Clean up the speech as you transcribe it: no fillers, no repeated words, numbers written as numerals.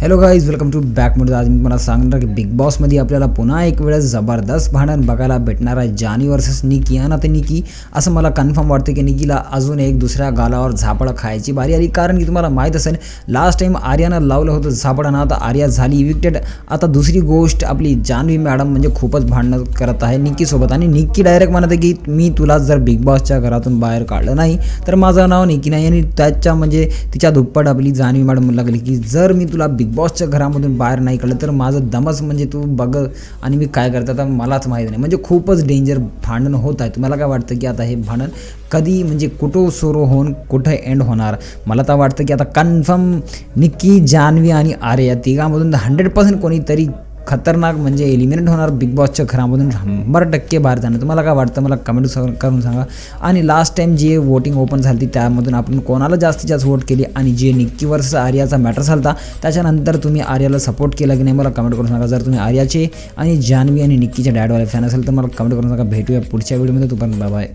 Hello guys, welcome to बॅकमध्ये. आज मी तुम्हाला सांगणार की बिग बॉसमध्ये आपल्याला पुन्हा एक वेळेस जबरदस्त भांडण बघायला भेटणार आहे. जानी वर्सेस निकी. आणि आता निकी असं मला कन्फर्म वाटतं की निकीला अजून एक दुसऱ्या गालावर झापडं खायची बारी आली. कारण की तुम्हाला माहीत असेल लास्ट टाईम आर्यानं लावलं होतं झापडं ना, आता आर्या झाली इविक्टेड. आता दुसरी गोष्ट आपली जान्हवी मॅडम म्हणजे खूपच भांडणं करत आहे निकीसोबत. आणि निकी डायरेक्ट म्हणत आहे की मी तुला जर बिग बॉसच्या घरातून बाहेर काढलं नाही तर माझं नाव निकी नाही. आणि त्याच्या म्हणजे तिच्या दुप्पट आपली जान्हवी मॅडम लागली की जर मी तुला बिग बॉसच्या घरामधून बाहेर नाही काढलं तर माझं दमच म्हणजे तू बघ आणि मी काय करता तर मलाच माहीत नाही. म्हणजे खूपच डेंजर भांडण होत आहे. तुम्हाला काय वाटतं की आता हे भांडण कधी म्हणजे कुठं सुरू होऊन कुठं एंड होणार? मला तर वाटतं की आता कन्फर्म निकी, जान्हवी आणि आर्या तिघांमधून 100% कोणीतरी खतरनाक म्हणजे एलिमिनेट होणार बिग बॉसच्या घरामधून 100% बाहेर जाणार. तुम्हाला काय वाटतं मला कमेंट करून सांगा. आणि लास्ट टाईम जे वोटिंग ओपन झाली त्यामधून आपण कोणाला जास्तीत जास्त वोट केली आणि जे निकी वर्सेस आर्याचा मॅटर झाला त्याच्यानंतर तुम्ही आर्याला सपोर्ट केला की नाही मला कमेंट करून सांगा. जर तुम्ही आर्याचे आणि जान्हवी आणि निकीचे डॅडवाले फॅन असेल तर मला कमेंट करून सांगा. भेटूया पुढच्या व्हिडिओमध्ये. तोपर्यंत बाय बाय.